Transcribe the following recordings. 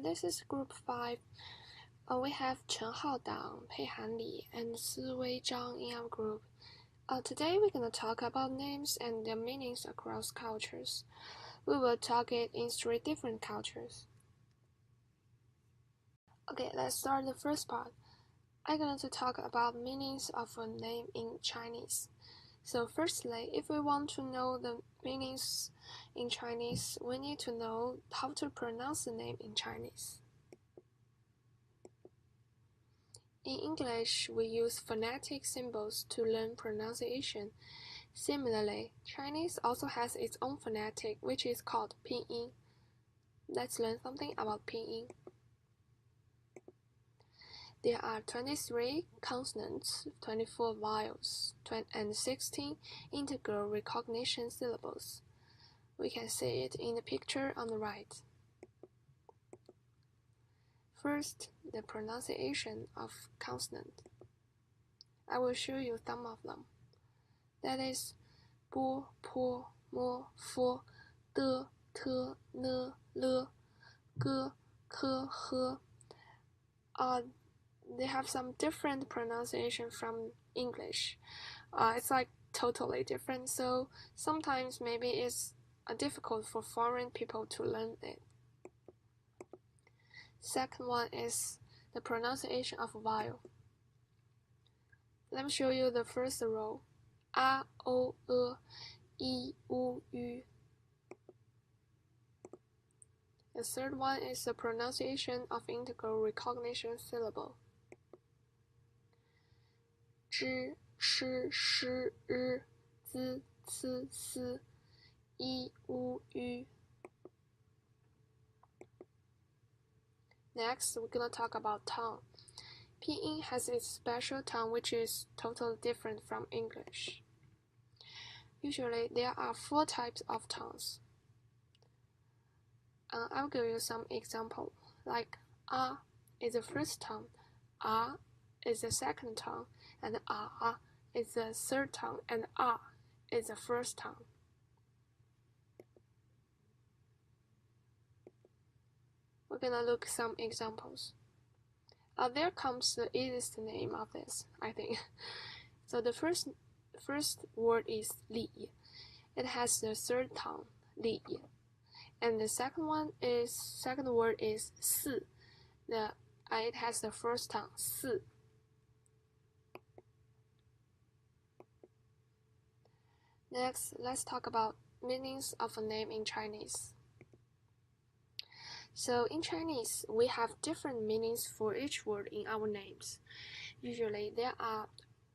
this is Group 5. We have Chen Haodang, Pei Han Li, and Si Wei Zhang in our group. Today we're going to talk about names and their meanings across cultures. We will talk it in 3 different cultures. Okay, let's start the first part. I'm going to talk about meanings of a name in Chinese. So firstly, if we want to know the meanings in Chinese, we need to know how to pronounce the name in Chinese. In English, we use phonetic symbols to learn pronunciation. Similarly, Chinese also has its own phonetic, which is called pinyin. Let's learn something about pinyin. There are 23 consonants, 24 vowels, and 16 integral recognition syllables. We can see it in the picture on the right. First, the pronunciation of consonant. I will show you some of them. That is bo, po, mo, fo, de, te, ne, le, ge, ke, he. They have some different pronunciation from English. It's like totally different, so sometimes maybe it's difficult for foreign people to learn it. Second one is the pronunciation of vowel. Let me show you the first row. A, O, E, I, U, Ü. The third one is the pronunciation of integral recognition syllable. zhi, shi, shi, zi, ci, si, I, U, Ü. Next, we're gonna talk about tongue. Pinyin has its special tongue, which is totally different from English. Usually, there are 4 types of tongues. I'll give you some example. Like A is the first tongue, A is the second tongue, and A is the third tongue, and A is the first tongue. We're gonna look some examples. There comes the easiest name of this, I think. So the first word is Li. It has the third tongue, Li. And the second word is Si. It has the first tongue, Si. Next, let's talk about meanings of a name in Chinese. So in Chinese, we have different meanings for each word in our names. Usually, there are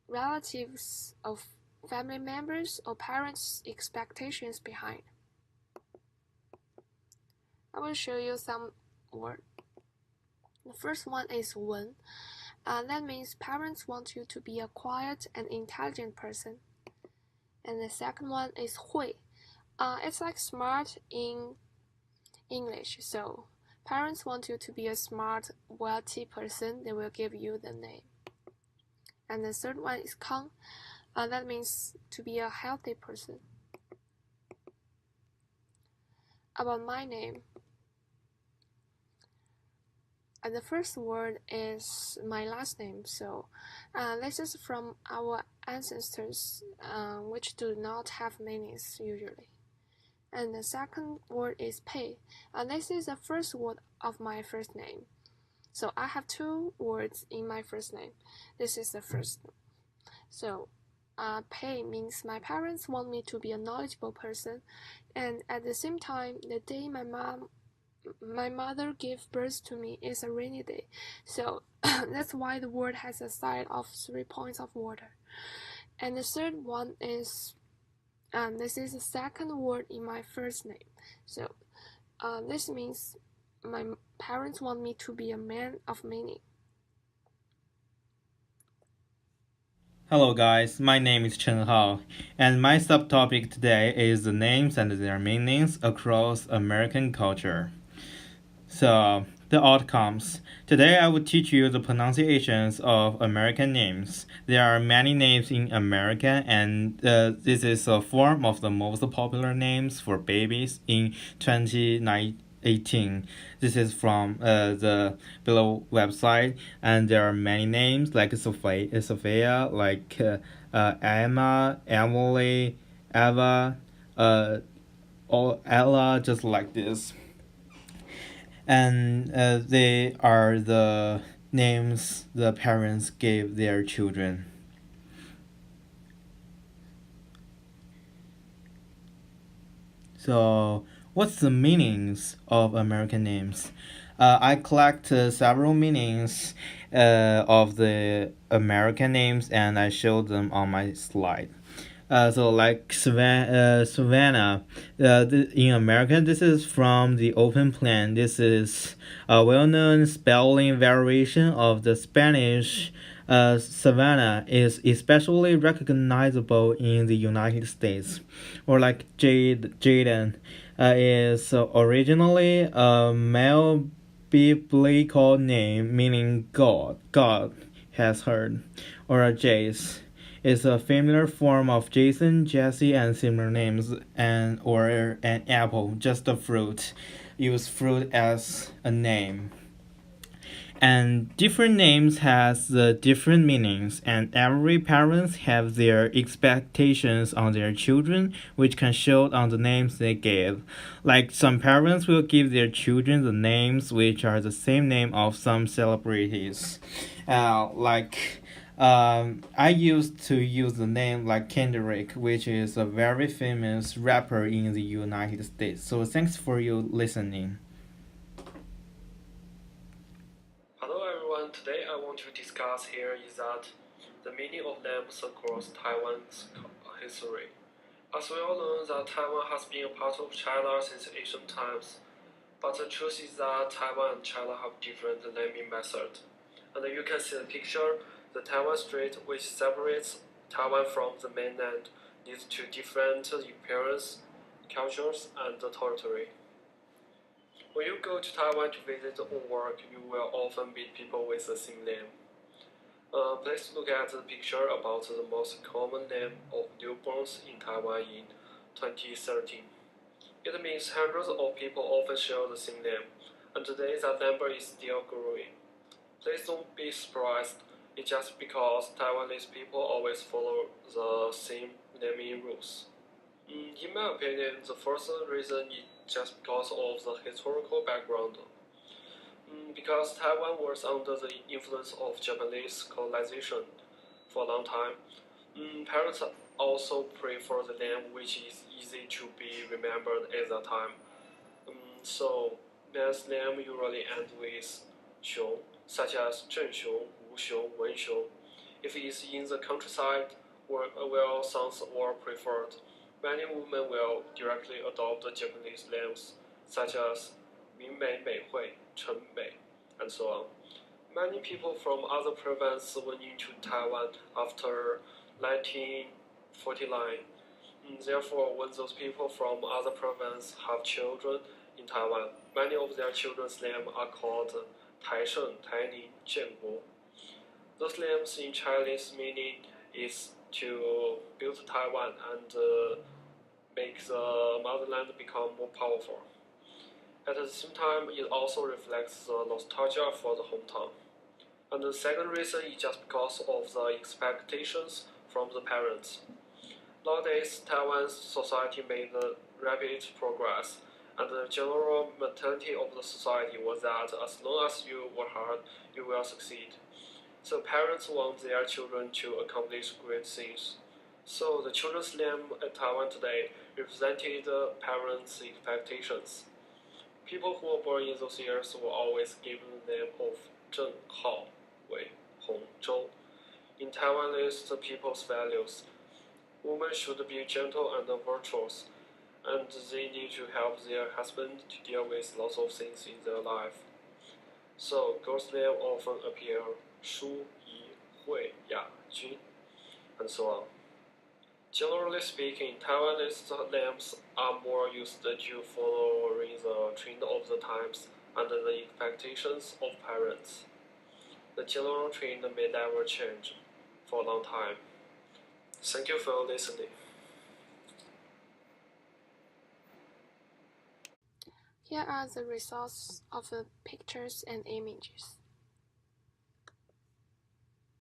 relatives of family members or parents' expectations behind. I will show you some words. The first one is wen. That means parents want you to be a quiet and intelligent person. And the second one is hui. It's like smart in English, so parents want you to be a smart, wealthy person, they will give you the name. And the third one is kang. That means to be a healthy person. About my name, the first word is my last name, so this is from our ancestors, which do not have meanings usually. And the second word is pei. This is the first word of my first name. So I have 2 words in my first name. This is the first. So pei means my parents want me to be a knowledgeable person, and at the same time, the day my mother gave birth to me is a rainy day. So that's why the word has a side of 3 points of water. And the third one is this is the second word in my first name. So this means my parents want me to be a man of meaning. Hello guys, my name is Chen Hao, and my subtopic today is the names and their meanings across American culture. So, the outcomes. Today I will teach you the pronunciations of American names. There are many names in America, and this is a form of the most popular names for babies in 2019 18. This is from the below website, and there are many names like Sophia, like Emma, Emily, Eva, or Ella, just like this. And they are the names the parents gave their children. So, what's the meanings of American names? I collect several meanings of the American names, and I show them on my slide. So like Savannah, in American, this is from the open plan. This is a well-known spelling variation of the Spanish. Savannah is especially recognizable in the United States, or like Jaden, is originally a male biblical name meaning God has heard, or a Jace is a familiar form of Jason, Jesse, and similar names, and or an apple, just a fruit. Use fruit as a name. And different names has the different meanings, and every parents have their expectations on their children, which can show on the names they give. Like some parents will give their children the names which are the same name of some celebrities, I used to use the name like Kendrick, which is a very famous rapper in the United States. So thanks for you listening. Hello everyone, today I want to discuss here is that the meaning of names across Taiwan's history. As we all know that Taiwan has been a part of China since ancient times, but the truth is that Taiwan and China have different naming methods. And you can see the picture, the Taiwan Strait which separates Taiwan from the mainland leads to different appearance, cultures, and territory. When you go to Taiwan to visit or work, you will often meet people with the same name. Please look at the picture about the most common name of newborns in Taiwan in 2013. It means hundreds of people often share the same name, and today that number is still growing. Please don't be surprised, it's just because Taiwanese people always follow the same naming rules. In my opinion, the first reason is just because of the historical background. Because Taiwan was under the influence of Japanese colonization for a long time, parents also prefer the name which is easy to be remembered at that time. So, man's name usually ends with Xiong, such as Zheng Xiong, Wu Xiong, Wen Xiong. If it is in the countryside, where sons were preferred, many women will directly adopt the Japanese names, such as Min Mei Mei Hui, Chen Mei, and so on. Many people from other provinces went into Taiwan after 1949. Therefore, when those people from other provinces have children in Taiwan, many of their children's names are called Taisheng, Taining, Jianguo. Those names in Chinese meaning is to build Taiwan and make the motherland become more powerful. At the same time, it also reflects the nostalgia for the hometown. And the second reason is just because of the expectations from the parents. Nowadays, Taiwan's society made rapid progress, and the general mentality of the society was that as long as you work hard, you will succeed. So parents want their children to accomplish great things. So the children's name at Taiwan today represented the parents' expectations. People who were born in those years were always given the name of Zheng Hao, Wei, Hong, Zhou. In Taiwanese people's values, women should be gentle and virtuous, and they need to help their husband to deal with lots of things in their life. So girls' names often appear Shu, Yi, Hui, Ya, Jun, and so on. Generally speaking, Taiwanese names are more used to following the trend of the times and the expectations of parents. The general trend may never change for a long time. Thank you for listening. Here are the results of the pictures and images.